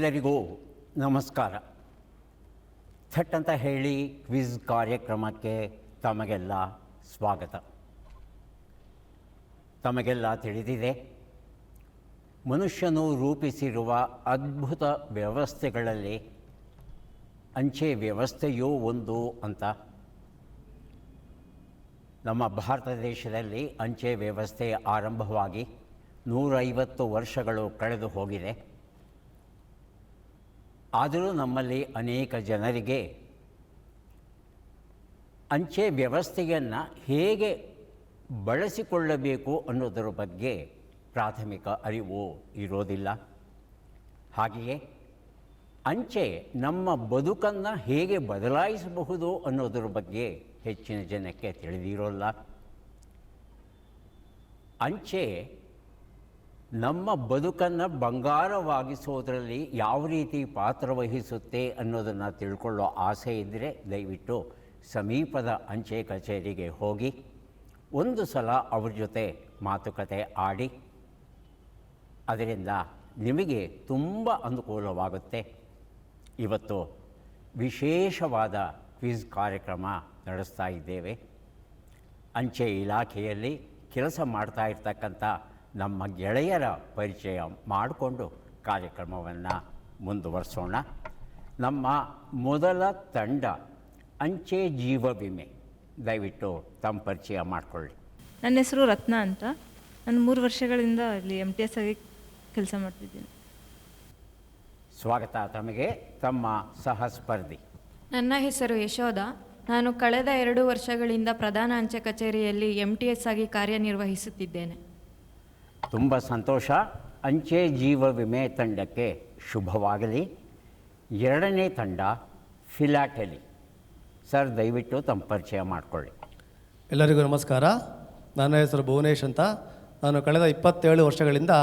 ಎಲ್ಲರಿಗೂ ನಮಸ್ಕಾರ. ಥಟ್ ಅಂತ ಹೇಳಿ ಕ್ವಿಜ್ ಕಾರ್ಯಕ್ರಮಕ್ಕೆ ತಮಗೆಲ್ಲ ಸ್ವಾಗತ. ತಮಗೆಲ್ಲ ತಿಳಿದಿದೆ, ಮನುಷ್ಯನು ರೂಪಿಸಿರುವ ಅದ್ಭುತ ವ್ಯವಸ್ಥೆಗಳಲ್ಲಿ ಅಂಚೆ ವ್ಯವಸ್ಥೆಯೂ ಒಂದು ಅಂತ. ನಮ್ಮ ಭಾರತ ದೇಶದಲ್ಲಿ ಅಂಚೆ ವ್ಯವಸ್ಥೆ ಆರಂಭವಾಗಿ 150 ವರ್ಷಗಳು ಕಳೆದು ಹೋಗಿದೆ. ಆದರೂ ನಮ್ಮಲ್ಲಿ ಅನೇಕ ಜನರಿಗೆ ಅಂಚೆ ವ್ಯವಸ್ಥೆಯನ್ನು ಹೇಗೆ ಬಳಸಿಕೊಳ್ಳಬೇಕು ಅನ್ನೋದರ ಬಗ್ಗೆ ಪ್ರಾಥಮಿಕ ಅರಿವು ಇರೋದಿಲ್ಲ. ಹಾಗೆಯೇ ಅಂಚೆ ನಮ್ಮ ಬದುಕನ್ನು ಹೇಗೆ ಬದಲಾಯಿಸಬಹುದು ಅನ್ನೋದರ ಬಗ್ಗೆ ಹೆಚ್ಚಿನ ಜನಕ್ಕೆ ತಿಳಿದಿರೋಲ್ಲ. ಅಂಚೆ ನಮ್ಮ ಬದುಕನ್ನು ಬಂಗಾರವಾಗಿಸೋದರಲ್ಲಿ ಯಾವ ರೀತಿ ಪಾತ್ರವಹಿಸುತ್ತೆ ಅನ್ನೋದನ್ನು ತಿಳ್ಕೊಳ್ಳೋ ಆಸೆ ಇದ್ದರೆ ದಯವಿಟ್ಟು ಸಮೀಪದ ಅಂಚೆ ಕಚೇರಿಗೆ ಹೋಗಿ ಒಂದು ಸಲ ಅವ್ರ ಜೊತೆ ಮಾತುಕತೆ ಆಡಿ. ಅದರಿಂದ ನಿಮಗೆ ತುಂಬ ಅನುಕೂಲವಾಗುತ್ತೆ. ಇವತ್ತು ವಿಶೇಷವಾದ ಕ್ವಿಜ್ ಕಾರ್ಯಕ್ರಮ ನಡೆಸ್ತಾ ಇದ್ದೇವೆ. ಅಂಚೆ ಇಲಾಖೆಯಲ್ಲಿ ಕೆಲಸ ಮಾಡ್ತಾ ಇರ್ತಕ್ಕಂಥ ನಮ್ಮ ಗೆಳೆಯರ ಪರಿಚಯ ಮಾಡಿಕೊಂಡು ಕಾರ್ಯಕ್ರಮವನ್ನು ಮುಂದುವರಿಸೋಣ. ನಮ್ಮ ಮೊದಲ ತಂಡ ಅಂಚೆ ಜೀವ ವಿಮೆ. ದಯವಿಟ್ಟು ತಮ್ಮ ಪರಿಚಯ ಮಾಡಿಕೊಳ್ಳಿ. ನನ್ನ ಹೆಸರು ರತ್ನ ಅಂತ. ನಾನು 3 ವರ್ಷಗಳಿಂದ ಇಲ್ಲಿ MTS ಆಗಿ ಕೆಲಸ ಮಾಡ್ತಿದ್ದೀನಿ. ಸ್ವಾಗತ ತಮಗೆ. ತಮ್ಮ ಸಹ ಸ್ಪರ್ಧಿ. ನನ್ನ ಹೆಸರು ಯಶೋಧ. ನಾನು ಕಳೆದ 2 ವರ್ಷಗಳಿಂದ ಪ್ರಧಾನ ಅಂಚೆ ಕಚೇರಿಯಲ್ಲಿ MTS ಆಗಿ ಕಾರ್ಯನಿರ್ವಹಿಸುತ್ತಿದ್ದೇನೆ. ತುಂಬ ಸಂತೋಷ. ಅಂಚೆ ಜೀವ ವಿಮೆ ತಂಡಕ್ಕೆ ಶುಭವಾಗಲಿ. ಎರಡನೇ ತಂಡ ಫಿಲಾಟಲಿ. ಸರ್, ದಯವಿಟ್ಟು ತಮ್ಮ ಪರಿಚಯ ಮಾಡಿಕೊಳ್ಳಿ. ಎಲ್ಲರಿಗೂ ನಮಸ್ಕಾರ. ನನ್ನ ಹೆಸರು ಭುವನೇಶ್ ಅಂತ. ನಾನು ಕಳೆದ 27 ವರ್ಷಗಳಿಂದ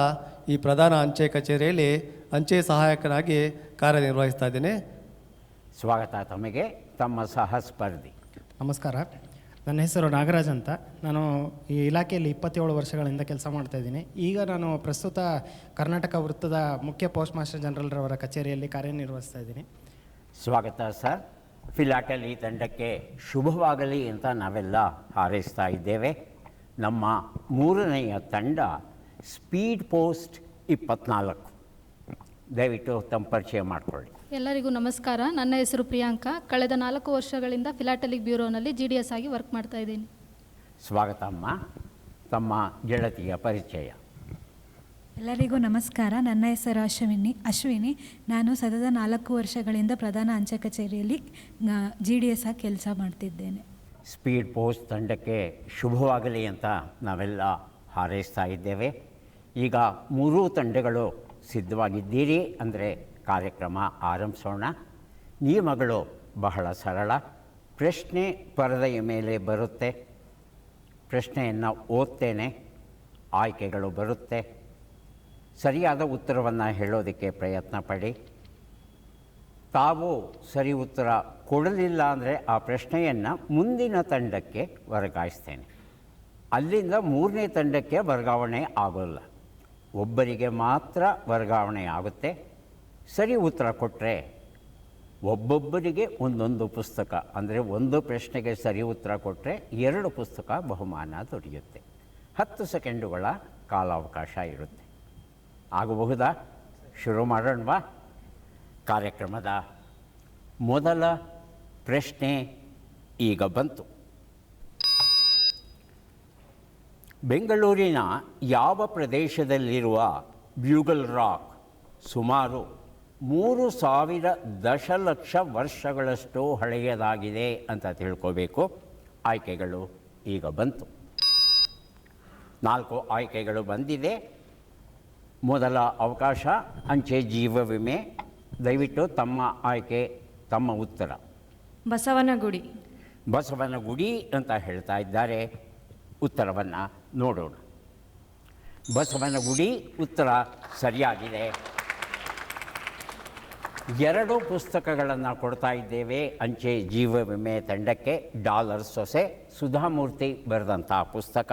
ಈ ಪ್ರಧಾನ ಅಂಚೆ ಕಚೇರಿಯಲ್ಲಿ ಅಂಚೆ ಸಹಾಯಕನಾಗಿ ಕಾರ್ಯನಿರ್ವಹಿಸ್ತಾ ಇದ್ದೇನೆ. ಸ್ವಾಗತ ತಮಗೆ. ತಮ್ಮ ಸಹ ಸ್ಪರ್ಧಿ. ನಮಸ್ಕಾರ. ನನ್ನ ಹೆಸರು ನಾಗರಾಜ್ ಅಂತ. ನಾನು ಈ ಇಲಾಖೆಯಲ್ಲಿ 27 ವರ್ಷಗಳಿಂದ ಕೆಲಸ ಮಾಡ್ತಾಯಿದ್ದೀನಿ. ಈಗ ನಾನು ಪ್ರಸ್ತುತ ಕರ್ನಾಟಕ ವೃತ್ತದ ಮುಖ್ಯ ಪೋಸ್ಟ್ ಮಾಸ್ಟರ್ ಜನರಲ್ರವರ ಕಚೇರಿಯಲ್ಲಿ ಕಾರ್ಯನಿರ್ವಹಿಸ್ತಾ ಇದ್ದೀನಿ. ಸ್ವಾಗತ ಸರ್. ಫಿಲಾಟಲಿ ತಂಡಕ್ಕೆ ಶುಭವಾಗಲಿ ಅಂತ ನಾವೆಲ್ಲ ಹಾರೈಸ್ತಾ ಇದ್ದೇವೆ. ನಮ್ಮ ಮೂರನೆಯ ತಂಡ ಸ್ಪೀಡ್ ಪೋಸ್ಟ್ 24. ದಯವಿಟ್ಟು ತಮ್ಮ ಪರಿಚಯ ಮಾಡಿಕೊಳ್ಳಿ. ಎಲ್ಲರಿಗೂ ನಮಸ್ಕಾರ. ನನ್ನ ಹೆಸರು ಪ್ರಿಯಾಂಕಾ. ಕಳೆದ 4 ವರ್ಷಗಳಿಂದ ಫಿಲಾಟಲಿಕ್ ಬ್ಯೂರೋನಲ್ಲಿ GDS ಆಗಿ ವರ್ಕ್ ಮಾಡ್ತಾ ಇದ್ದೀನಿ. ಸ್ವಾಗತ ಅಮ್ಮ. ತಮ್ಮ ಗೆಳತಿಯ ಪರಿಚಯ. ಎಲ್ಲರಿಗೂ ನಮಸ್ಕಾರ. ನನ್ನ ಹೆಸರು ಅಶ್ವಿನಿ. ನಾನು ಸತತ 4 ವರ್ಷಗಳಿಂದ ಪ್ರಧಾನ ಅಂಚೆ ಕಚೇರಿಯಲ್ಲಿ GDS ಆಗಿ ಕೆಲಸ ಮಾಡ್ತಿದ್ದೇನೆ. ಸ್ಪೀಡ್ ಪೋಸ್ಟ್ ತಂಡಕ್ಕೆ ಶುಭವಾಗಲಿ ಅಂತ ನಾವೆಲ್ಲ ಹಾರೈಸ್ತಾ ಇದ್ದೇವೆ. ಈಗ 3 ತಂಡಗಳು ಸಿದ್ಧವಾಗಿದ್ದೀರಿ ಅಂದರೆ ಕಾರ್ಯಕ್ರಮ ಆರಂಭಿಸೋಣ. ನಿಯಮಗಳು ಬಹಳ ಸರಳ. ಪ್ರಶ್ನೆ ಪರದೆಯ ಮೇಲೆ ಬರುತ್ತೆ. ಪ್ರಶ್ನೆಯನ್ನು ಓದ್ತೇನೆ. ಆಯ್ಕೆಗಳು ಬರುತ್ತೆ. ಸರಿಯಾದ ಉತ್ತರವನ್ನು ಹೇಳೋದಕ್ಕೆ ಪ್ರಯತ್ನ ಪಡಿ. ತಾವು ಸರಿ ಉತ್ತರ ಕೊಡಲಿಲ್ಲ ಅಂದರೆ ಆ ಪ್ರಶ್ನೆಯನ್ನು ಮುಂದಿನ ತಂಡಕ್ಕೆ ವರ್ಗಾಯಿಸ್ತೇನೆ. ಅಲ್ಲಿಂದ 3ನೇ ತಂಡಕ್ಕೆ ವರ್ಗಾವಣೆ ಆಗೋಲ್ಲ. ಒಬ್ಬರಿಗೆ ಮಾತ್ರ ವರ್ಗಾವಣೆ ಆಗುತ್ತೆ. ಸರಿ ಉತ್ತರ ಕೊಟ್ಟರೆ ಒಬ್ಬೊಬ್ಬರಿಗೆ ಒಂದೊಂದು ಪುಸ್ತಕ, ಅಂದರೆ ಒಂದು ಪ್ರಶ್ನೆಗೆ ಸರಿ ಉತ್ತರ ಕೊಟ್ಟರೆ 2 ಪುಸ್ತಕ ಬಹುಮಾನ ದೊರೆಯುತ್ತೆ. 10 ಸೆಕೆಂಡುಗಳ ಕಾಲಾವಕಾಶ ಇರುತ್ತೆ. ಆಗಬಹುದಾ? ಶುರು ಮಾಡೋಣವಾ? ಕಾರ್ಯಕ್ರಮದ ಮೊದಲ ಪ್ರಶ್ನೆ ಈಗ ಬಂತು. ಬೆಂಗಳೂರಿನ ಯಾವ ಪ್ರದೇಶದಲ್ಲಿರುವ ಬ್ಯೂಗಲ್ ರಾಕ್ ಸುಮಾರು 3000 ದಶಲಕ್ಷ ವರ್ಷಗಳಷ್ಟು ಹಳೆಯದಾಗಿದೆ ಅಂತ ತಿಳ್ಕೋಬೇಕು. ಆಯ್ಕೆಗಳು ಈಗ ಬಂತು. 4 ಆಯ್ಕೆಗಳು ಬಂದಿದೆ. ಮೊದಲ ಅವಕಾಶ ಅಂಚೆ ಜೀವ ವಿಮೆ. ದಯವಿಟ್ಟು ತಮ್ಮ ಆಯ್ಕೆ, ತಮ್ಮ ಉತ್ತರ. ಬಸವನಗುಡಿ. ಬಸವನಗುಡಿ ಅಂತ ಹೇಳ್ತಾ ಇದ್ದಾರೆ. ಉತ್ತರವನ್ನು ನೋಡೋಣ. ಬಸವನಗುಡಿ ಉತ್ತರ ಸರಿಯಾಗಿದೆ. 2 ಪುಸ್ತಕಗಳನ್ನು ಕೊಡ್ತಾ ಇದ್ದೇವೆ ಅಂಚೆ ಜೀವ ವಿಮೆ ತಂಡಕ್ಕೆ. ಡಾಲರ್ ಸೊಸೆ, ಸುಧಾಮೂರ್ತಿ ಬರೆದಂಥ ಪುಸ್ತಕ.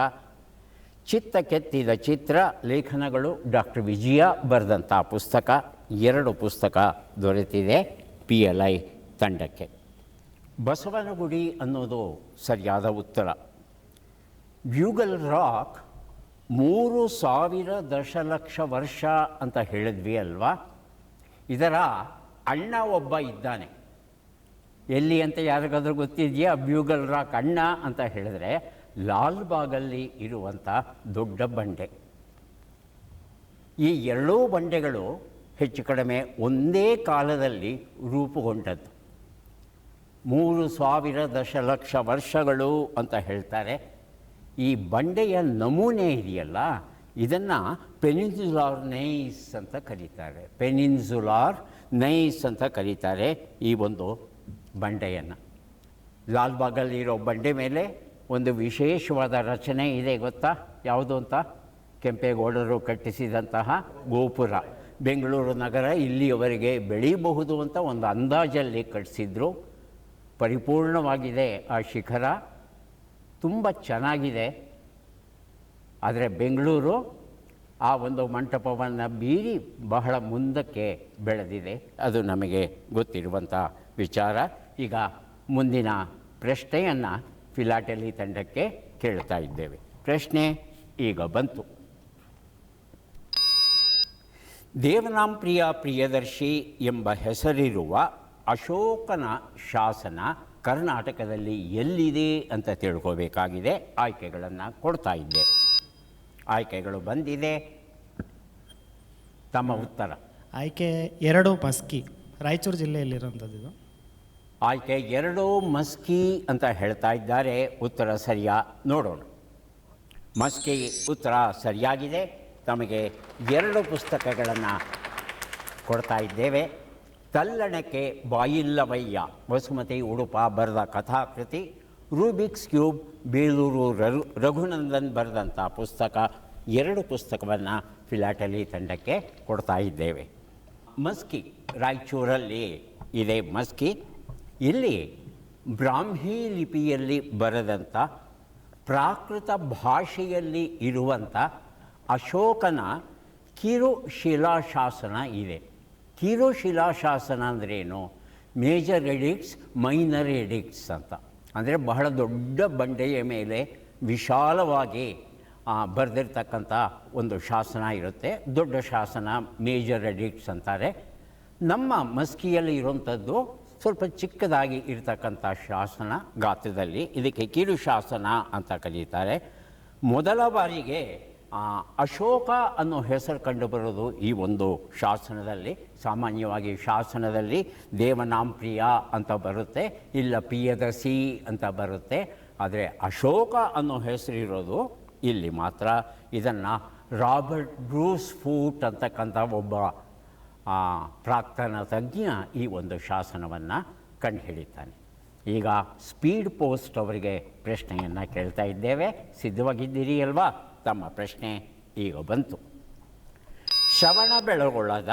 ಚಿತ್ತ ಕೆತ್ತಿದ ಚಿತ್ರ ಲೇಖನಗಳು ಡಾಕ್ಟರ್ ವಿಜಯ ಬರೆದಂಥ ಪುಸ್ತಕ. 2 ಪುಸ್ತಕ ದೊರೆತಿದೆ PLI ತಂಡಕ್ಕೆ. ಬಸವನಗುಡಿ ಅನ್ನೋದು ಸರಿಯಾದ ಉತ್ತರ. ಬ್ಯೂಗಲ್ ರಾಕ್ 3000 ದಶಲಕ್ಷ ವರ್ಷ ಅಂತ ಹೇಳಿದ್ವಿ ಅಲ್ವಾ. ಇದರ ಅಣ್ಣ ಒಬ್ಬ ಇದ್ದಾನೆ. ಎಲ್ಲಿ ಅಂತ ಯಾರಿಗಾದ್ರೂ ಗೊತ್ತಿದೆಯಾ? ಬ್ಯೂಗಲ್ ರಾಕ್ ಅಣ್ಣ ಅಂತ ಹೇಳಿದ್ರೆ ಲಾಲ್ಬಾಗಲ್ಲಿ ಇರುವಂಥ ದೊಡ್ಡ ಬಂಡೆ. ಈ 2 ಬಂಡೆಗಳು ಹೆಚ್ಚು ಕಡಿಮೆ ಒಂದೇ ಕಾಲದಲ್ಲಿ ರೂಪುಗೊಂಡದ್ದು. 3000 ದಶಲಕ್ಷ ವರ್ಷಗಳು ಅಂತ ಹೇಳ್ತಾರೆ. ಈ ಬಂಡೆಯ ನಮೂನೆ ಇದೆಯಲ್ಲ, ಇದನ್ನು ಪೆನಿನ್ಸುಲಾರ್ ನೈಸ್ ಅಂತ ಕರೀತಾರೆ. ಪೆನಿನ್ಸುಲಾರ್ ನೈಸ್ ಅಂತ ಕರೀತಾರೆ ಈ ಒಂದು ಬಂಡೆಯನ್ನು. ಲಾಲ್ಬಾಗಲ್ಲಿರೋ ಬಂಡೆ ಮೇಲೆ ಒಂದು ವಿಶೇಷವಾದ ರಚನೆ ಇದೆ, ಗೊತ್ತಾ ಯಾವುದು ಅಂತ? ಕೆಂಪೇಗೌಡರು ಕಟ್ಟಿಸಿದಂತಹ ಗೋಪುರ. ಬೆಂಗಳೂರು ನಗರ ಇಲ್ಲಿಯವರೆಗೆ ಬೆಳೀಬಹುದು ಅಂತ ಒಂದು ಅಂದಾಜಲ್ಲಿ ಕಟ್ಟಿಸಿದ್ರು. ಪರಿಪೂರ್ಣವಾಗಿದೆ ಆ ಶಿಖರ, ತುಂಬ ಚೆನ್ನಾಗಿದೆ. ಆದರೆ ಬೆಂಗಳೂರು ಆ ಒಂದು ಮಂಟಪವನ್ನು ಮೀರಿ ಬಹಳ ಮುಂದಕ್ಕೆ ಬೆಳೆದಿದೆ, ಅದು ನಮಗೆ ಗೊತ್ತಿರುವಂಥ ವಿಚಾರ. ಈಗ ಮುಂದಿನ ಪ್ರಶ್ನೆಯನ್ನು ಫಿಲಾಟಲಿ ತಂಡಕ್ಕೆ ಕೇಳ್ತಾ ಇದ್ದೇವೆ. ಪ್ರಶ್ನೆ ಈಗ ಬಂತು. ದೇವನಾಂಪ್ರಿಯ ಪ್ರಿಯದರ್ಶಿ ಎಂಬ ಹೆಸರಿರುವ ಅಶೋಕನ ಶಾಸನ ಕರ್ನಾಟಕದಲ್ಲಿ ಎಲ್ಲಿದೆ ಅಂತ ತಿಳ್ಕೋಬೇಕಾಗಿದೆ. ಆಯ್ಕೆಗಳನ್ನು ಕೊಡ್ತಾ ಇದ್ದೆ. ಆಯ್ಕೆಗಳು ಬಂದಿದೆ. ತಮ್ಮ ಉತ್ತರ? ಆಯ್ಕೆ 2 ಮಸ್ಕಿ, ರಾಯಚೂರು ಜಿಲ್ಲೆಯಲ್ಲಿರುವಂಥದ್ದು ಇದು. ಆಯ್ಕೆ 2 ಮಸ್ಕಿ ಅಂತ ಹೇಳ್ತಾ ಇದ್ದಾರೆ. ಉತ್ತರ ಸರಿಯಾ? ನೋಡೋಣ. ಮಸ್ಕಿ ಉತ್ತರ ಸರಿಯಾಗಿದೆ. ತಮಗೆ 2 ಪುಸ್ತಕಗಳನ್ನು ಕೊಡ್ತಾ ಇದ್ದೇವೆ. ತಲ್ಲಣಕ್ಕೆ ಬಾಯಿಲ್ಲವಯ್ಯ ವಸುಮತಿ ಉಡುಪ ಬರೆದ ಕಥಾಕೃತಿ, ರೂಬಿಕ್ಸ್ ಕ್ಯೂಬ್ ಬೇಲೂರು ರಘುನಂದನ್ ಬರೆದಂಥ ಪುಸ್ತಕ. 2 ಪುಸ್ತಕವನ್ನು ಫಿಲಾಟಲಿ ತಂಡಕ್ಕೆ ಕೊಡ್ತಾ ಇದ್ದೇವೆ. ಮಸ್ಕಿ ರಾಯಚೂರಲ್ಲಿ ಇದೆ. ಮಸ್ಕಿ ಇಲ್ಲಿ ಬ್ರಾಹ್ಮಿ ಲಿಪಿಯಲ್ಲಿ ಬರೆದಂಥ ಪ್ರಾಕೃತ ಭಾಷೆಯಲ್ಲಿ ಇರುವಂಥ ಅಶೋಕನ ಕಿರು ಶಿಲಾಶಾಸನ ಇದೆ. ಕಿರು ಶಿಲಾಶಾಸನ ಅಂದ್ರೇನು? ಮೇಜರ್ ಎಡಿಕ್ಟ್ಸ್, ಮೈನರ್ ಎಡಿಕ್ಟ್ಸ್ ಅಂತ. ಅಂದರೆ ಬಹಳ ದೊಡ್ಡ ಬಂಡೆಯ ಮೇಲೆ ವಿಶಾಲವಾಗಿ ಬರೆದಿರ್ತಕ್ಕಂಥ ಒಂದು ಶಾಸನ ಇರುತ್ತೆ. ದೊಡ್ಡ ಶಾಸನ ಮೇಜರ್ ಎಡಿಕ್ಟ್ಸ್ ಅಂತಾರೆ. ನಮ್ಮ ಮಸ್ಕಿಯಲ್ಲಿ ಇರುವಂಥದ್ದು ಸ್ವಲ್ಪ ಚಿಕ್ಕದಾಗಿ ಇರತಕ್ಕಂಥ ಶಾಸನ ಗಾತ್ರದಲ್ಲಿ. ಇದಕ್ಕೆ ಕಿರು ಶಾಸನ ಅಂತ ಕರೀತಾರೆ. ಮೊದಲ ಬಾರಿಗೆ ಅಶೋಕ ಅನ್ನೋ ಹೆಸರು ಕಂಡುಬರೋದು ಈ ಒಂದು ಶಾಸನದಲ್ಲಿ. ಸಾಮಾನ್ಯವಾಗಿ ಶಾಸನದಲ್ಲಿ ದೇವನಾಂಪ್ರಿಯ ಅಂತ ಬರುತ್ತೆ, ಇಲ್ಲ ಪ್ರಿಯದರ್ಶಿ ಅಂತ ಬರುತ್ತೆ. ಆದರೆ ಅಶೋಕ ಅನ್ನೋ ಹೆಸರಿರೋದು ಇಲ್ಲಿ ಮಾತ್ರ. ಇದನ್ನು ರಾಬರ್ಟ್ ಬ್ರೂಸ್ ಫೂಟ್ ಅಂತಕ್ಕಂಥ ಒಬ್ಬ ಪ್ರಾಕ್ತನ ತಜ್ಞ ಈ ಒಂದು ಶಾಸನವನ್ನು ಕಂಡುಹಿಡಿತಾನೆ. ಈಗ ಸ್ಪೀಡ್ ಪೋಸ್ಟ್ ಅವರಿಗೆ ಪ್ರಶ್ನೆಯನ್ನು ಕೇಳ್ತಾ ಇದ್ದೇವೆ. ಸಿದ್ಧವಾಗಿದ್ದೀರಿ ಅಲ್ವಾ? ತಮ್ಮ ಪ್ರಶ್ನೆ ಈಗ ಬಂತು. ಶ್ರವಣಬೆಳಗೊಳದ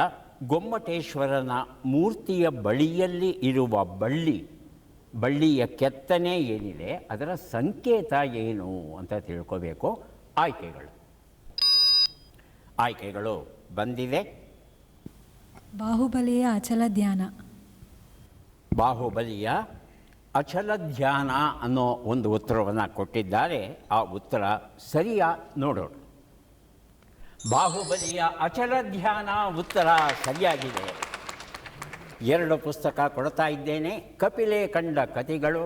ಗೊಮ್ಮಟೇಶ್ವರನ ಮೂರ್ತಿಯ ಬಳಿಯಲ್ಲಿ ಇರುವ ಬಳ್ಳಿಯ ಕೆತ್ತನೆ ಏನಿದೆ ಅದರ ಸಂಕೇತ ಏನು ಅಂತ ತಿಳ್ಕೋಬೇಕು. ಆಯ್ಕೆಗಳು ಬಂದಿದೆ. ಬಾಹುಬಲಿಯ ಅಚಲ ಧ್ಯಾನ. ಬಾಹುಬಲಿಯ ಅಚಲ ಧ್ಯಾನ ಅನ್ನೋ ಒಂದು ಉತ್ತರವನ್ನು ಕೊಟ್ಟಿದ್ದಾರೆ. ಆ ಉತ್ತರ ಸರಿಯಾ? ನೋಡೋಣ. ಬಾಹುಬಲಿಯ ಅಚಲ ಧ್ಯಾನ ಉತ್ತರ ಸರಿಯಾಗಿದೆ. 2 ಪುಸ್ತಕ ಕೊಡ್ತಾ ಇದ್ದೇನೆ. ಕಪಿಲೆ ಕಂಡ ಕಥೆಗಳು,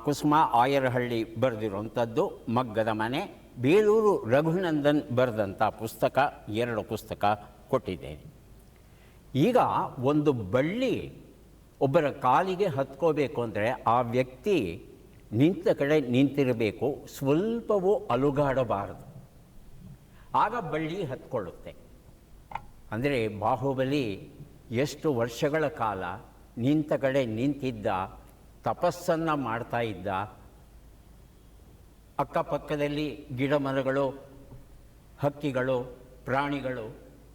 ಕುಸುಮ ಆಯರಹಳ್ಳಿ ಬರೆದಿರುವಂಥದ್ದು, ಮಗ್ಗದ ಮನೆ, ಬೇಲೂರು ರಘುನಂದನ್ ಬರೆದಂಥ ಪುಸ್ತಕ. 2 ಪುಸ್ತಕ ಕೊಟ್ಟಿದ್ದೇನೆ. ಈಗ ಒಂದು ಬಳ್ಳಿ ಒಬ್ಬರ ಕಾಲಿಗೆ ಹತ್ಕೋಬೇಕು ಅಂದರೆ ಆ ವ್ಯಕ್ತಿ ನಿಂತ ಕಡೆ ನಿಂತಿರಬೇಕು, ಸ್ವಲ್ಪವೂ ಅಲುಗಾಡಬಾರದು. ಆಗ ಬಳ್ಳಿ ಹತ್ಕೊಳ್ಳುತ್ತೆ. ಅಂದರೆ ಬಾಹುಬಲಿ ಎಷ್ಟು ವರ್ಷಗಳ ಕಾಲ ನಿಂತ ಕಡೆ ನಿಂತಿದ್ದ, ತಪಸ್ಸನ್ನು ಮಾಡ್ತಾ ಇದ್ದ. ಅಕ್ಕಪಕ್ಕದಲ್ಲಿ ಗಿಡ ಮರಗಳು, ಹಕ್ಕಿಗಳು, ಪ್ರಾಣಿಗಳು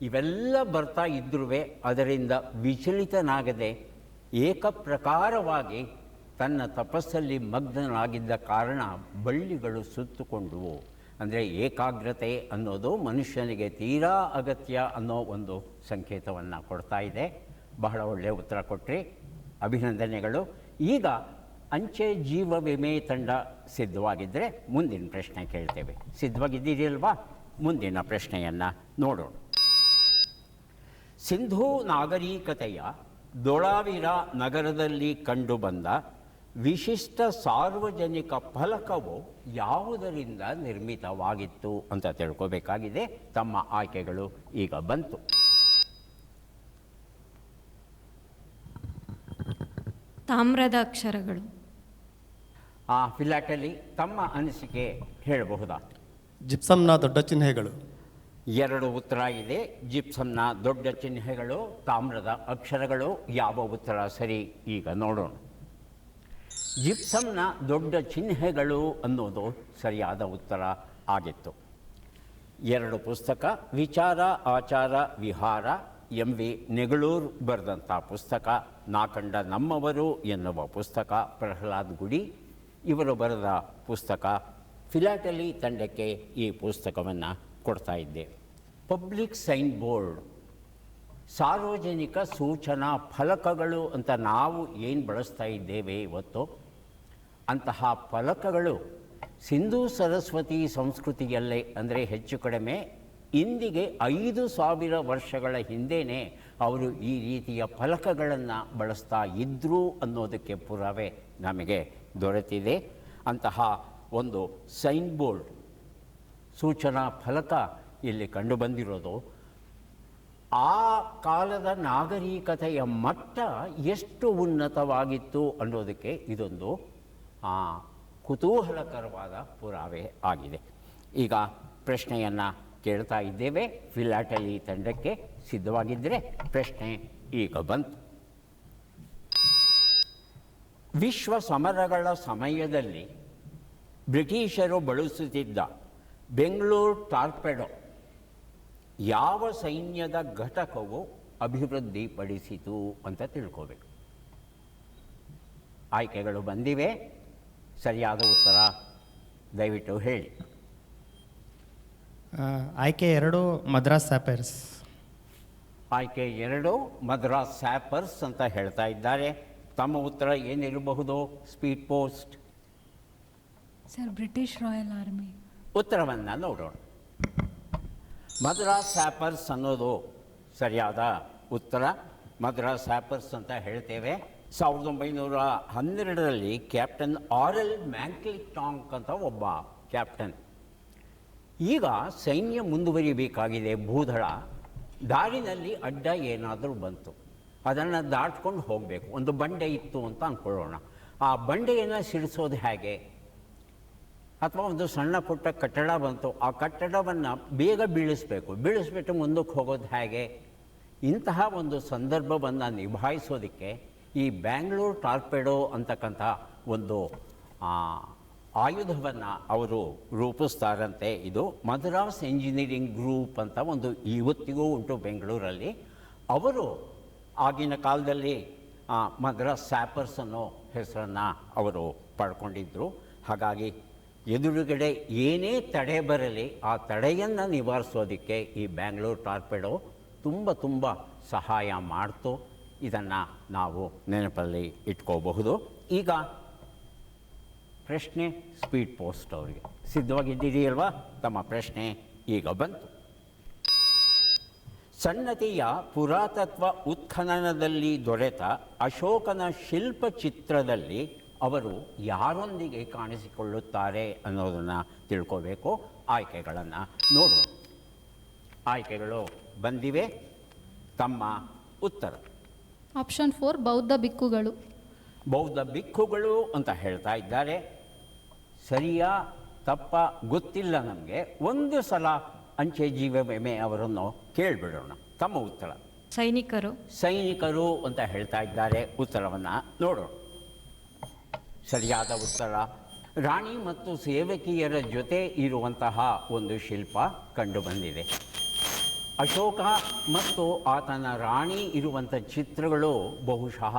ಇವೆಲ್ಲ ಬರ್ತಾ ಇದ್ರೂ ಅದರಿಂದ ವಿಚಲಿತನಾಗದೆ ಏಕಪ್ರಕಾರವಾಗಿ ತನ್ನ ತಪಸ್ಸಲ್ಲಿ ಮಗ್ನನಾಗಿದ್ದ ಕಾರಣ ಬಳ್ಳಿಗಳು ಸುತ್ತುಕೊಂಡವು. ಅಂದರೆ ಏಕಾಗ್ರತೆ ಅನ್ನೋದು ಮನುಷ್ಯನಿಗೆ ತೀರಾ ಅಗತ್ಯ ಅನ್ನೋ ಒಂದು ಸಂಕೇತವನ್ನು ಕೊಡ್ತಾ ಇದೆ. ಬಹಳ ಒಳ್ಳೆಯ ಉತ್ತರ ಕೊಟ್ಟರೆ ಅಭಿನಂದನೆಗಳು. ಈಗ ಅಂಚೆ ಜೀವ ವಿಮೆ ತಂಡ ಸಿದ್ಧವಾಗಿದ್ದರೆ ಮುಂದಿನ ಪ್ರಶ್ನೆ ಕೇಳ್ತೇವೆ. ಸಿದ್ಧವಾಗಿದ್ದೀರಲ್ವಾ? ಮುಂದಿನ ಪ್ರಶ್ನೆಯನ್ನು ನೋಡೋಣ. ಸಿಂಧೂ ನಾಗರಿಕತೆಯ ಧೋಳಾವೀರ ನಗರದಲ್ಲಿ ಕಂಡುಬಂದ ವಿಶಿಷ್ಟ ಸಾರ್ವಜನಿಕ ಫಲಕವು ಯಾವುದರಿಂದ ನಿರ್ಮಿತವಾಗಿತ್ತು ಅಂತ ತಿಳ್ಕೋಬೇಕಾಗಿದೆ. ತಮ್ಮ ಆಯ್ಕೆಗಳು ಈಗ ಬಂತು. ತಾಮ್ರದ ಅಕ್ಷರಗಳು. ಆ ಫಿಲಾಟಲಿ ತಮ್ಮ ಅನಿಸಿಕೆ ಹೇಳಬಹುದಾ? ಜಿಪ್ಸಮ್ನ ದೊಡ್ಡ ಚಿಹ್ನೆಗಳು. 2 ಉತ್ತರ ಇದೆ. ಜಿಪ್ಸಮ್ನ ದೊಡ್ಡ ಚಿಹ್ನೆಗಳು, ತಾಮ್ರದ ಅಕ್ಷರಗಳು. ಯಾವ ಉತ್ತರ ಸರಿ ಈಗ ನೋಡೋಣ. ಜಿಪ್ಸಮ್ನ ದೊಡ್ಡ ಚಿಹ್ನೆಗಳು ಅನ್ನೋದು ಸರಿಯಾದ ಉತ್ತರ ಆಗಿತ್ತು. 2 ಪುಸ್ತಕ, ವಿಚಾರ ಆಚಾರ ವಿಹಾರ, MV ನೆಗಳೂರು ಬರೆದಂಥ ಪುಸ್ತಕ, ನಾಕಂಡ ನಮ್ಮವರು ಎನ್ನುವ ಪುಸ್ತಕ, ಪ್ರಹ್ಲಾದ್ ಗುಡಿ ಇವರು ಬರೆದ ಪುಸ್ತಕ. ಫಿಲಾಟಲಿ ತಂಡಕ್ಕೆ ಈ ಪುಸ್ತಕವನ್ನು ಕೊಡ್ತಾ ಇದ್ದೇವೆ. ಪಬ್ಲಿಕ್ ಸೈನ್ ಬೋರ್ಡ್, ಸಾರ್ವಜನಿಕ ಸೂಚನಾ ಫಲಕಗಳು ಅಂತ ನಾವು ಏನು ಬಳಸ್ತಾ ಇದ್ದೇವೆ ಇವತ್ತು, ಅಂತಹ ಫಲಕಗಳು ಸಿಂಧೂ ಸರಸ್ವತಿ ಸಂಸ್ಕೃತಿಯಲ್ಲೇ, ಅಂದರೆ ಹೆಚ್ಚು ಕಡಿಮೆ ಇಂದಿಗೆ 5,000 ವರ್ಷಗಳ ಹಿಂದೆಯೇ ಅವರು ಈ ರೀತಿಯ ಫಲಕಗಳನ್ನು ಬಳಸ್ತಾ ಇದ್ದರು ಅನ್ನೋದಕ್ಕೆ ಪುರಾವೆ ನಮಗೆ ದೊರೆತಿದೆ. ಅಂತಹ ಒಂದು ಸೈನ್ ಬೋರ್ಡ್, ಸೂಚನಾ ಫಲಕ ಇಲ್ಲಿ ಕಂಡುಬಂದಿರೋದು. ಆ ಕಾಲದ ನಾಗರಿಕತೆಯ ಮಟ್ಟ ಎಷ್ಟು ಉನ್ನತವಾಗಿತ್ತು ಅನ್ನೋದಕ್ಕೆ ಇದೊಂದು ಕುತೂಹಲಕರವಾದ ಪುರಾವೆ ಆಗಿದೆ. ಈಗ ಪ್ರಶ್ನೆಯನ್ನು ಕೇಳ್ತಾ ಇದ್ದೇವೆ. ಫಿಲಾಟಲಿ ತಂಡಕ್ಕೆ ಸಿದ್ಧವಾಗಿದ್ದರೆ ಪ್ರಶ್ನೆ ಈಗ ಬಂತು. ವಿಶ್ವ ಸಮರಗಳ ಸಮಯದಲ್ಲಿ ಬ್ರಿಟಿಷರು ಬಳಸುತ್ತಿದ್ದ ಬೆಂಗಳೂರು ಟಾರ್ಪೆಡೋ ಯಾವ ಸೈನ್ಯದ ಘಟಕವು ಅಭಿವೃದ್ಧಿಪಡಿಸಿತು ಅಂತ ತಿಳ್ಕೋಬೇಕು. ಆಯ್ಕೆಗಳು ಬಂದಿವೆ. ಸರಿಯಾದ ಉತ್ತರ ದಯವಿಟ್ಟು ಹೇಳಿ. ಆಯ್ಕೆ 2 ಮದ್ರಾಸ್ ಸ್ಯಾಪರ್ಸ್. ಆಯ್ಕೆ 2 ಮದ್ರಾಸ್ ಸ್ಯಾಪರ್ಸ್ ಅಂತ ಹೇಳ್ತಾ ಇದ್ದಾರೆ. ತಮ್ಮ ಉತ್ತರ ಏನಿರಬಹುದು? Speed post. Sir, British royal army. ಉತ್ತರವನ್ನು ನೋಡೋಣ. ಮದ್ರಾಸ್ ಸ್ಯಾಪರ್ಸ್ ಅನ್ನೋದು ಸರಿಯಾದ ಉತ್ತರ. ಮದ್ರಾಸ್ ಸ್ಯಾಪರ್ಸ್ ಅಂತ ಹೇಳ್ತೇವೆ. 1912ರಲ್ಲಿ ಕ್ಯಾಪ್ಟನ್ ಆರೆಲ್ ಮ್ಯಾಕ್ಲಿಂಟಾಕ್ ಅಂತ ಒಬ್ಬ ಕ್ಯಾಪ್ಟನ್. ಈಗ ಸೈನ್ಯ ಮುಂದುವರಿಬೇಕಾಗಿದೆ. ಭೂದಳ ದಾರಿನಲ್ಲಿ ಅಡ್ಡ ಏನಾದರೂ ಬಂತು, ಅದನ್ನು ದಾಟ್ಕೊಂಡು ಹೋಗಬೇಕು. ಒಂದು ಬಂಡೆ ಇತ್ತು ಅಂತ ಅಂದ್ಕೊಳ್ಳೋಣ. ಆ ಬಂಡೆಯನ್ನು ಸಿಡಿಸೋದು ಹೇಗೆ? ಅಥವಾ ಒಂದು ಸಣ್ಣ ಪುಟ್ಟ ಕಟ್ಟಡ ಬಂತು, ಆ ಕಟ್ಟಡವನ್ನು ಬೇಗ ಬೀಳಿಸ್ಬಿಟ್ಟು ಮುಂದಕ್ಕೆ ಹೋಗೋದು ಹೇಗೆ? ಇಂತಹ ಒಂದು ಸಂದರ್ಭವನ್ನು ನಿಭಾಯಿಸೋದಕ್ಕೆ ಈ ಬ್ಯಾಂಗ್ಳೂರು ಟಾರ್ಪೆಡೋ ಅಂತಕ್ಕಂಥ ಒಂದು ಆಯುಧವನ್ನು ಅವರು ರೂಪಿಸ್ತಾರಂತೆ. ಇದು ಮದ್ರಾಸ್ ಇಂಜಿನಿಯರಿಂಗ್ ಗ್ರೂಪ್ ಅಂತ ಒಂದು ಇವತ್ತಿಗೂ ಉಂಟು ಬೆಂಗಳೂರಲ್ಲಿ. ಅವರು ಆಗಿನ ಕಾಲದಲ್ಲಿ ಮದ್ರಾಸ್ ಸ್ಯಾಪರ್ಸ್ ಅನ್ನೋ ಹೆಸರನ್ನು ಅವರು ಪಡ್ಕೊಂಡಿದ್ದರು. ಹಾಗಾಗಿ ಎದುರುಗಡೆ ಏನೇ ತಡೆ ಬರಲಿ ಆ ತಡೆಯನ್ನು ನಿವಾರಿಸೋದಕ್ಕೆ ಈ ಬ್ಯಾಂಗ್ಳೂರು ಟಾರ್ಪೆಡೋ ತುಂಬ ಸಹಾಯ ಮಾಡ್ತು. ಇದನ್ನು ನಾವು ನೆನಪಲ್ಲಿ ಇಟ್ಕೋಬಹುದು. ಈಗ ಪ್ರಶ್ನೆ ಸ್ಪೀಡ್ ಪೋಸ್ಟ್ ಅವರಿಗೆ ಸಿದ್ಧವಾಗಿದ್ದೀರಿಯಲ್ವಾ? ತಮ್ಮ ಪ್ರಶ್ನೆ ಈಗ ಬಂತು. ಸನ್ನತಿಯ ಪುರಾತತ್ವ ಉತ್ಖನನದಲ್ಲಿ ದೊರೆತ ಅಶೋಕನ ಶಿಲ್ಪಚಿತ್ರದಲ್ಲಿ ಅವರು ಯಾರೊಂದಿಗೆ ಕಾಣಿಸಿಕೊಳ್ಳುತ್ತಾರೆ ಅನ್ನೋದನ್ನು ತಿಳ್ಕೋಬೇಕು. ಆಯ್ಕೆಗಳನ್ನು ನೋಡೋಣ. ಆಯ್ಕೆಗಳು ಬಂದಿವೆ. ತಮ್ಮ ಉತ್ತರ. ಆಪ್ಷನ್ 4 ಬೌದ್ಧ ಬಿಕ್ಕುಗಳು. ಬೌದ್ಧ ಬಿಕ್ಕುಗಳು ಅಂತ ಹೇಳ್ತಾ ಇದ್ದಾರೆ. ಸರಿಯಾ ತಪ್ಪ ಗೊತ್ತಿಲ್ಲ ನಮಗೆ. ಒಂದು ಸಲ ಅಂಚೆ ಜೀವ ವಿಮೆ ಅವರನ್ನು ಕೇಳಿಬಿಡೋಣ. ತಮ್ಮ ಉತ್ತರ. ಸೈನಿಕರು ಅಂತ ಹೇಳ್ತಾ ಇದ್ದಾರೆ. ಉತ್ತರವನ್ನು ನೋಡೋಣ. ಸರಿಯಾದ ಉತ್ತರ. ರಾಣಿ ಮತ್ತು ಸೇವಕಿಯರ ಜೊತೆ ಇರುವಂತಹ ಒಂದು ಶಿಲ್ಪ ಕಂಡುಬಂದಿದೆ. ಅಶೋಕ ಮತ್ತು ಆತನ ರಾಣಿ ಇರುವಂಥ ಚಿತ್ರಗಳು ಬಹುಶಃ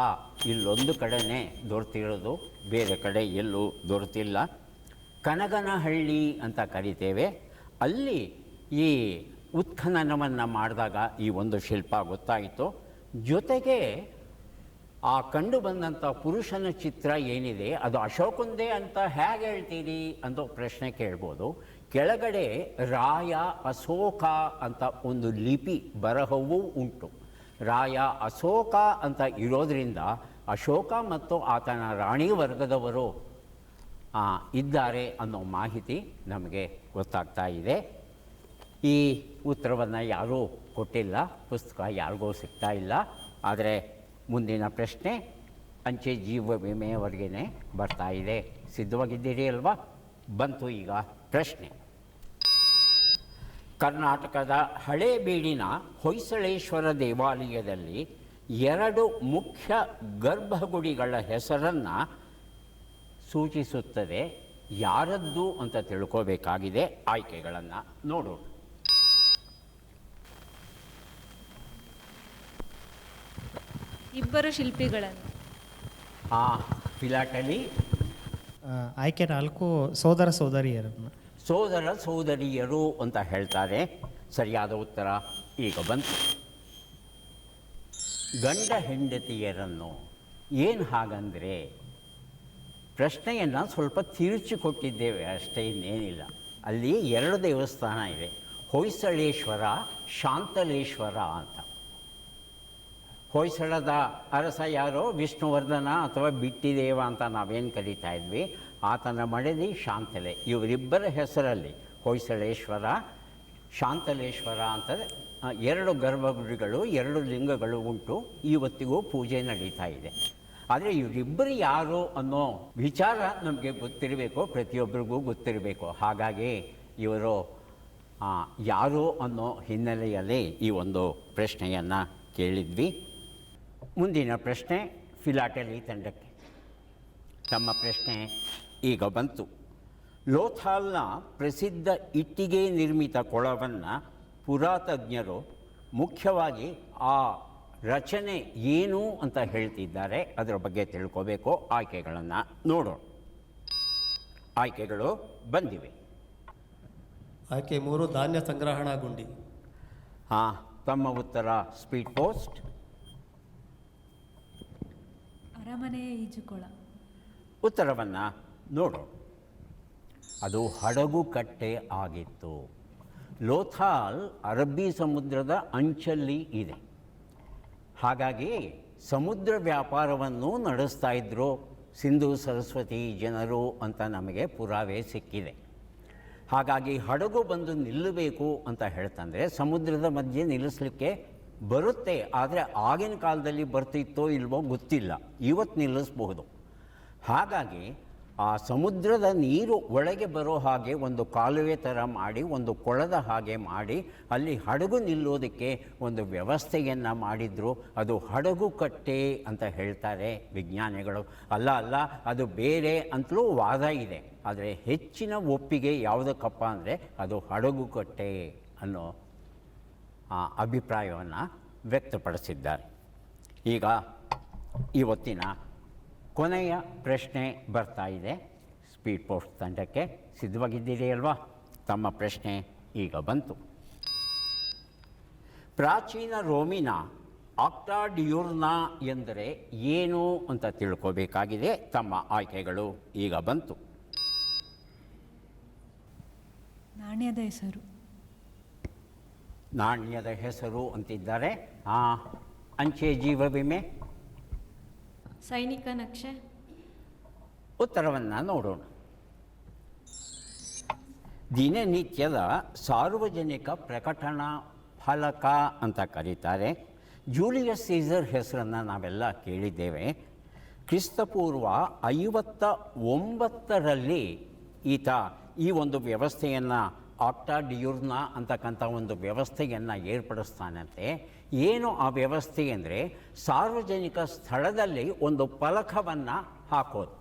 ಇಲ್ಲೊಂದು ಕಡೆನೇ ದೊರೆತಿರೋದು, ಬೇರೆ ಕಡೆ ಎಲ್ಲೂ ದೊರೆತಿಲ್ಲ. ಕನಗನಹಳ್ಳಿ ಅಂತ ಕರಿತೇವೆ. ಅಲ್ಲಿ ಈ ಉತ್ಖನನವನ್ನು ಮಾಡಿದಾಗ ಈ ಒಂದು ಶಿಲ್ಪ ಗೊತ್ತಾಯಿತು. ಜೊತೆಗೆ ಆ ಕಂಡು ಬಂದಂಥ ಪುರುಷನ ಚಿತ್ರ ಏನಿದೆ ಅದು ಅಶೋಕಂದೇ ಅಂತ ಹೇಗೆ ಹೇಳ್ತೀರಿ ಅಂತ ಪ್ರಶ್ನೆ ಕೇಳ್ಬೋದು. ಕೆಳಗಡೆ ರಾಯ ಅಶೋಕ ಅಂತ ಒಂದು ಲಿಪಿ ಬರಹವೂ ಉಂಟು. ರಾಯ ಅಶೋಕ ಅಂತ ಇರೋದರಿಂದ ಅಶೋಕ ಮತ್ತು ಆತನ ರಾಣಿ ವರ್ಗದವರು ಇದ್ದಾರೆ ಅನ್ನೋ ಮಾಹಿತಿ ನಮಗೆ ಗೊತ್ತಾಗ್ತಾ ಇದೆ. ಈ ಉತ್ತರವನ್ನು ಯಾರೂ ಕೊಟ್ಟಿಲ್ಲ, ಪುಸ್ತಕ ಯಾರಿಗೂ ಸಿಗ್ತಾ ಇಲ್ಲ. ಆದರೆ ಮುಂದಿನ ಪ್ರಶ್ನೆ ಅಂಚೆ ಜೀವ ವಿಮೆಯವರೆಗೇ ಬರ್ತಾ ಇದೆ. ಸಿದ್ಧವಾಗಿದ್ದೀರಿ ಅಲ್ವಾ? ಬಂತು ಈಗ ಪ್ರಶ್ನೆ. ಕರ್ನಾಟಕದ ಹಳೇಬೀಡಿನ ಹೊಯ್ಸಳೇಶ್ವರ ದೇವಾಲಯದಲ್ಲಿ 2 ಮುಖ್ಯ ಗರ್ಭಗುಡಿಗಳ ಹೆಸರನ್ನು ಸೂಚಿಸುತ್ತದೆ. ಯಾರದ್ದು ಅಂತ ತಿಳ್ಕೋಬೇಕಾಗಿದೆ. ಆಯ್ಕೆಗಳನ್ನು ನೋಡೋಣ. ಇಬ್ಬರು ಶಿಲ್ಪಿಗಳನ್ನು. ಫಿಲಾಟಲಿ ಆಯ್ಕೆ 4 ಸೋದರ ಸೋದರಿಯರನ್ನು. ಸೋದರ ಸೋದರಿಯರು ಅಂತ ಹೇಳ್ತಾರೆ. ಸರಿಯಾದ ಉತ್ತರ ಈಗ ಬಂತು. ಗಂಡ ಹೆಂಡತಿಯರನ್ನು ಏನು ಹಾಗಂದರೆ ಪ್ರಶ್ನೆಯನ್ನು ಸ್ವಲ್ಪ ತಿರುಚಿ ಕೊಟ್ಟಿದ್ದೇವೆ ಅಷ್ಟೇ, ಇನ್ನೇನಿಲ್ಲ. ಅಲ್ಲಿ 2 ದೇವಸ್ಥಾನ ಇದೆ, ಹೊಯ್ಸಳೇಶ್ವರ, ಶಾಂತಲೇಶ್ವರ ಅಂತ. ಹೊಯ್ಸಳದ ಅರಸ ಯಾರೋ ವಿಷ್ಣುವರ್ಧನ ಅಥವಾ ಬಿಟ್ಟಿದೇವ ಅಂತ ನಾವೇನು ಕರೀತಾ ಇದ್ವಿ, ಆತನ ಮಡದಿ ಶಾಂತಲೆ. ಇವರಿಬ್ಬರ ಹೆಸರಲ್ಲಿ ಹೊಯ್ಸಳೇಶ್ವರ, ಶಾಂತಲೇಶ್ವರ ಅಂತ 2 ಗರ್ಭಗುಡಿಗಳು, 2 ಲಿಂಗಗಳು ಉಂಟು. ಇವತ್ತಿಗೂ ಪೂಜೆ ನಡೀತಾ ಇದೆ. ಆದರೆ ಇವರಿಬ್ಬರು ಯಾರು ಅನ್ನೋ ವಿಚಾರ ನಮಗೆ ಗೊತ್ತಿರಬೇಕು, ಪ್ರತಿಯೊಬ್ಬರಿಗೂ ಗೊತ್ತಿರಬೇಕು. ಹಾಗಾಗಿ ಇವರು ಯಾರು ಅನ್ನೋ ಹಿನ್ನೆಲೆಯಲ್ಲಿ ಈ ಒಂದು ಪ್ರಶ್ನೆಯನ್ನು ಕೇಳಿದ್ವಿ. ಮುಂದಿನ ಪ್ರಶ್ನೆ ಫಿಲಾಟಲಿ ತಂಡಕ್ಕೆ. ತಮ್ಮ ಪ್ರಶ್ನೆ ಈಗ ಬಂತು. ಲೋಥಾಲ್ನ ಪ್ರಸಿದ್ಧ ಇಟ್ಟಿಗೆ ನಿರ್ಮಿತ ಕೊಳವನ್ನು ಪುರಾತಜ್ಞರು ಮುಖ್ಯವಾಗಿ ಆ ರಚನೆ ಏನು ಅಂತ ಹೇಳ್ತಿದ್ದಾರೆ. ಅದರ ಬಗ್ಗೆ ತಿಳ್ಕೋಬೇಕು. ಆಯ್ಕೆಗಳನ್ನು ನೋಡೋಣ. ಆಯ್ಕೆಗಳು ಬಂದಿವೆ. ಆಯ್ಕೆ 3 ಧಾನ್ಯ ಸಂಗ್ರಹಣಾ ಗುಂಡಿ. ತಮ್ಮ ಉತ್ತರ ಸ್ಪೀಡ್ ಪೋಸ್ಟ್. ಅರಮನೆಯ ಈಜುಕೊಳ. ಉತ್ತರವನ್ನು ನೋಡೋಣ. ಅದು ಹಡಗು ಕಟ್ಟೆ ಆಗಿತ್ತು. ಲೋಥಾಲ್ ಅರಬ್ಬಿ ಸಮುದ್ರದ ಅಂಚಲ್ಲಿ ಇದೆ. ಹಾಗಾಗಿ ಸಮುದ್ರ ವ್ಯಾಪಾರವನ್ನು ನಡೆಸ್ತಾ ಇದ್ದರು ಸಿಂಧೂ ಸರಸ್ವತಿ ಜನರು ಅಂತ ನಮಗೆ ಪುರಾವೆ ಸಿಕ್ಕಿದೆ. ಹಾಗಾಗಿ ಹಡಗು ಬಂದು ನಿಲ್ಲಬೇಕು ಅಂತ ಹೇಳ್ತಂದರೆ ಸಮುದ್ರದ ಮಧ್ಯೆ ನಿಲ್ಲಿಸಲಿಕ್ಕೆ ಬರುತ್ತೆ. ಆದರೆ ಆಗಿನ ಕಾಲದಲ್ಲಿ ಬರ್ತಿತ್ತೋ ಇಲ್ವೋ ಗೊತ್ತಿಲ್ಲ, ಇವತ್ತು ನಿಲ್ಲಿಸಬಹುದು. ಹಾಗಾಗಿ ಆ ಸಮುದ್ರದ ನೀರು ಒಳಗೆ ಬರೋ ಹಾಗೆ ಒಂದು ಕಾಲುವೆ ಥರ ಮಾಡಿ, ಒಂದು ಕೊಳದ ಹಾಗೆ ಮಾಡಿ, ಅಲ್ಲಿ ಹಡಗು ನಿಲ್ಲೋದಕ್ಕೆ ಒಂದು ವ್ಯವಸ್ಥೆಯನ್ನು ಮಾಡಿದರು. ಅದು ಹಡಗು ಕಟ್ಟೆ ಅಂತ ಹೇಳ್ತಾರೆ ವಿಜ್ಞಾನಿಗಳು. ಅಲ್ಲ, ಅದು ಬೇರೆ ಅಂತಲೂ ವಾದ ಇದೆ. ಆದರೆ ಹೆಚ್ಚಿನ ಒಪ್ಪಿಗೆ ಯಾವುದಕ್ಕಪ್ಪ ಅಂದರೆ ಅದು ಹಡಗು ಕಟ್ಟೆ ಅನ್ನೋ ಅಭಿಪ್ರಾಯವನ್ನು ವ್ಯಕ್ತಪಡಿಸಿದ್ದಾರೆ. ಈಗ ಇವತ್ತಿನ ಕೊನೆಯ ಪ್ರಶ್ನೆ ಬರ್ತಾ ಇದೆ ಸ್ಪೀಡ್ ಪೋಸ್ಟ್ ತಂಡಕ್ಕೆ. ಸಿದ್ಧವಾಗಿದ್ದೀರಿ ಅಲ್ವಾ? ತಮ್ಮ ಪ್ರಶ್ನೆ ಈಗ ಬಂತು. ಪ್ರಾಚೀನ ರೋಮಿನ ಆಕ್ಟಾಡಿಯೂರ್ನ ಎಂದರೆ ಏನು ಅಂತ ತಿಳ್ಕೋಬೇಕಾಗಿದೆ. ತಮ್ಮ ಆಯ್ಕೆಗಳು ಈಗ ಬಂತು. ನಾಣ್ಯದ ಹೆಸರು. ನಾಣ್ಯದ ಹೆಸರು ಅಂತಿದ್ದಾರೆ. ಅಂಚೆ ಜೀವ ವಿಮೆ. ಸೈನಿಕ ನಕ್ಷೆ. ಉತ್ತರವನ್ನು ನೋಡೋಣ. ದಿನನಿತ್ಯದ ಸಾರ್ವಜನಿಕ ಪ್ರಕಟಣಾ ಫಲಕ ಅಂತ ಕರೀತಾರೆ. ಜೂಲಿಯಸ್ ಸೀಸರ್ ಹೆಸರನ್ನು ನಾವೆಲ್ಲ ಕೇಳಿದ್ದೇವೆ. ಕ್ರಿಸ್ತಪೂರ್ವ 59ರಲ್ಲಿ ಈತ ಈ ಒಂದು ವ್ಯವಸ್ಥೆಯನ್ನು ಆಕ್ಟಾಡಿಯೂರ್ನ ಅಂತಕ್ಕಂಥ ಒಂದು ವ್ಯವಸ್ಥೆಯನ್ನು ಏರ್ಪಡಿಸ್ತಾನಂತೆ. ಏನು ಆ ವ್ಯವಸ್ಥೆ ಅಂದರೆ ಸಾರ್ವಜನಿಕ ಸ್ಥಳದಲ್ಲಿ ಒಂದು ಫಲಕವನ್ನು ಹಾಕೋದು.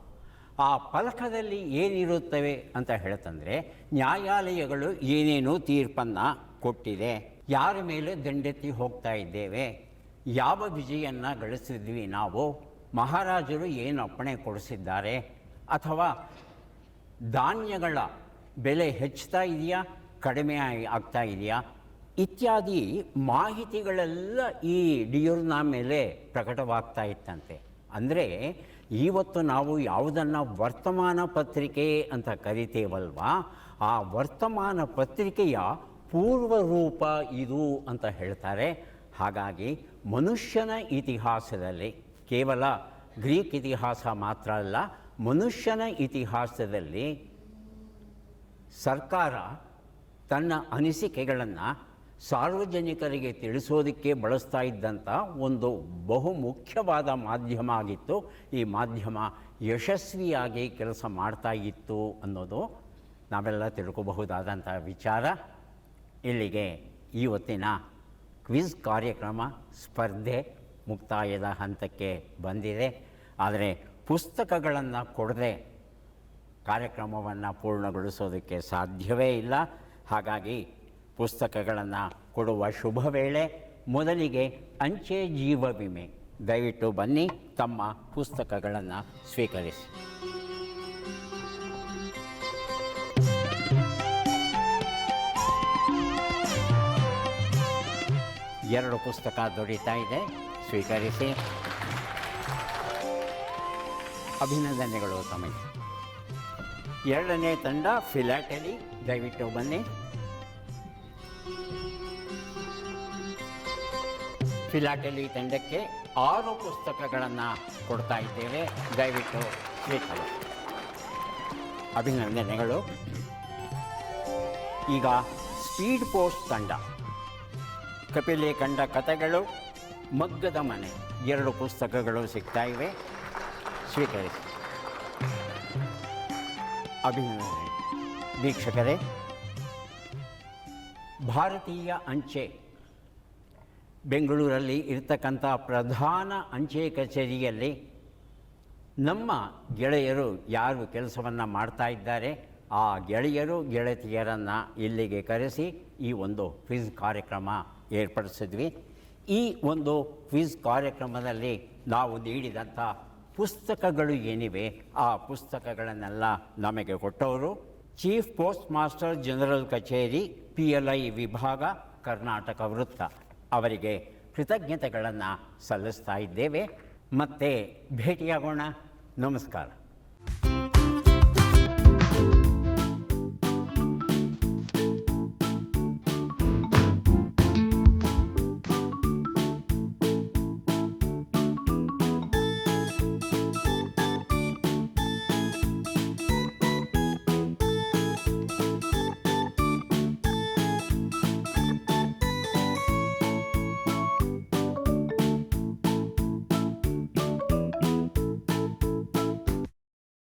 ಆ ಫಲಕದಲ್ಲಿ ಏನಿರುತ್ತವೆ ಅಂತ ಹೇಳ್ತಂದರೆ ನ್ಯಾಯಾಲಯಗಳು ಏನೇನು ತೀರ್ಪನ್ನು ಕೊಟ್ಟಿದೆ, ಯಾರ ಮೇಲೆ ದಂಡೆತ್ತಿ ಹೋಗ್ತಾ ಇದ್ದೇವೆ, ಯಾವ ವಿಜಯನ್ನು ಗಳಿಸಿದ್ವಿ ನಾವು, ಮಹಾರಾಜರು ಏನು ಅಪ್ಪಣೆ ಕೊಡಿಸಿದ್ದಾರೆ, ಅಥವಾ ಧಾನ್ಯಗಳ ಬೆಲೆ ಹೆಚ್ಚುತ್ತಾ ಇದೆಯಾ, ಕಡಿಮೆ ಆಗ್ತಾ ಇದೆಯಾ ಇತ್ಯಾದಿ ಮಾಹಿತಿಗಳೆಲ್ಲ ಈ ಡಿಯೂರ್ನ ಮೇಲೆ ಪ್ರಕಟವಾಗ್ತಾ ಇತ್ತಂತೆ. ಅಂದರೆ ಇವತ್ತು ನಾವು ಯಾವುದನ್ನು ವರ್ತಮಾನ ಪತ್ರಿಕೆ ಅಂತ ಕರಿತೇವಲ್ವಾ, ಆ ವರ್ತಮಾನ ಪತ್ರಿಕೆಯ ಪೂರ್ವರೂಪ ಇದು ಅಂತ ಹೇಳ್ತಾರೆ. ಹಾಗಾಗಿ ಮನುಷ್ಯನ ಇತಿಹಾಸದಲ್ಲಿ ಕೇವಲ ಗ್ರೀಕ್ ಇತಿಹಾಸ ಮಾತ್ರ ಅಲ್ಲ, ಮನುಷ್ಯನ ಇತಿಹಾಸದಲ್ಲಿ ಸರ್ಕಾರ ತನ್ನ ಅನಿಸಿಕೆಗಳನ್ನು ಸಾರ್ವಜನಿಕರಿಗೆ ತಿಳಿಸೋದಕ್ಕೆ ಬಳಸ್ತಾ ಇದ್ದಂಥ ಒಂದು ಬಹುಮುಖ್ಯವಾದ ಮಾಧ್ಯಮ ಆಗಿತ್ತು. ಈ ಮಾಧ್ಯಮ ಯಶಸ್ವಿಯಾಗಿ ಕೆಲಸ ಮಾಡ್ತಾ ಇತ್ತು ಅನ್ನೋದು ನಾವೆಲ್ಲ ತಿಳ್ಕೋಬಹುದಾದಂಥ ವಿಚಾರ. ಇಲ್ಲಿಗೆ ಇವತ್ತಿನ ಕ್ವಿಜ್ ಕಾರ್ಯಕ್ರಮ ಸ್ಪರ್ಧೆ ಮುಕ್ತಾಯದ ಹಂತಕ್ಕೆ ಬಂದಿದೆ. ಆದರೆ ಪುಸ್ತಕಗಳನ್ನು ಕೊಡದೆ ಕಾರ್ಯಕ್ರಮವನ್ನು ಪೂರ್ಣಗೊಳಿಸೋದಕ್ಕೆ ಸಾಧ್ಯವೇ ಇಲ್ಲ. ಹಾಗಾಗಿ ಪುಸ್ತಕಗಳನ್ನು ಕೊಡುವ ಶುಭ ವೇಳೆ. ಮೊದಲಿಗೆ ಅಂಚೆ ಜೀವ ವಿಮೆ, ದಯವಿಟ್ಟು ಬನ್ನಿ, ತಮ್ಮ ಪುಸ್ತಕಗಳನ್ನು ಸ್ವೀಕರಿಸಿ. ಎರಡು ಪುಸ್ತಕ ದೊರೀತಾ ಇದೆ, ಸ್ವೀಕರಿಸಿ. ಅಭಿನಂದನೆಗಳು ತಮಗೆ. ಎರಡನೇ ತಂಡ ಫಿಲಾಟಲಿ, ದಯವಿಟ್ಟು ಬನ್ನಿ. ಫಿಲಾಟಲಿ ತಂಡಕ್ಕೆ 6 ಪುಸ್ತಕಗಳನ್ನು ಕೊಡ್ತಾ ಇದ್ದೇವೆ, ದಯವಿಟ್ಟು ಸ್ವೀಕರಿಸಿ. ಅಭಿನಂದನೆಗಳು. ಈಗ ಸ್ಪೀಡ್ ಪೋಸ್ಟ್ ತಂಡ, ಕಪಿಲೆ ಕಂಡ ಕಥೆಗಳು, ಮಗ್ಗದ ಮನೆ 2 ಪುಸ್ತಕಗಳು ಸಿಗ್ತಾ ಇವೆ, ಸ್ವೀಕರಿಸಿ. ಅಭಿನಂದನೆ. ವೀಕ್ಷಕರೇ, ಭಾರತೀಯ ಅಂಚೆ ಬೆಂಗಳೂರಲ್ಲಿ ಇರ್ತಕ್ಕಂಥ ಪ್ರಧಾನ ಅಂಚೆ ಕಚೇರಿಯಲ್ಲಿ ನಮ್ಮ ಗೆಳೆಯರು ಯಾರು ಕೆಲಸವನ್ನು ಮಾಡ್ತಾ ಇದ್ದಾರೆ ಆ ಗೆಳೆಯರು ಗೆಳತಿಯರನ್ನು ಇಲ್ಲಿಗೆ ಕರೆಸಿ ಈ ಒಂದು ಕ್ವಿಜ್ ಕಾರ್ಯಕ್ರಮ ಏರ್ಪಡಿಸಿದ್ವಿ. ಈ ಒಂದು ಕ್ವಿಜ್ ಕಾರ್ಯಕ್ರಮದಲ್ಲಿ ನಾವು ನೀಡಿದಂಥ ಪುಸ್ತಕಗಳು ಏನಿವೆ ಆ ಪುಸ್ತಕಗಳನ್ನೆಲ್ಲ ನಮಗೆ ಕೊಟ್ಟವರು ಚೀಫ್ ಪೋಸ್ಟ್ ಮಾಸ್ಟರ್ ಜನರಲ್ ಕಚೇರಿ, PLI ವಿಭಾಗ, ಕರ್ನಾಟಕ ವೃತ್ತ. ಅವರಿಗೆ ಕೃತಜ್ಞತೆಗಳನ್ನು ಸಲ್ಲಿಸ್ತಾ ಇದ್ದೇವೆ. ಮತ್ತೆ ಭೇಟಿಯಾಗೋಣ. ನಮಸ್ಕಾರ.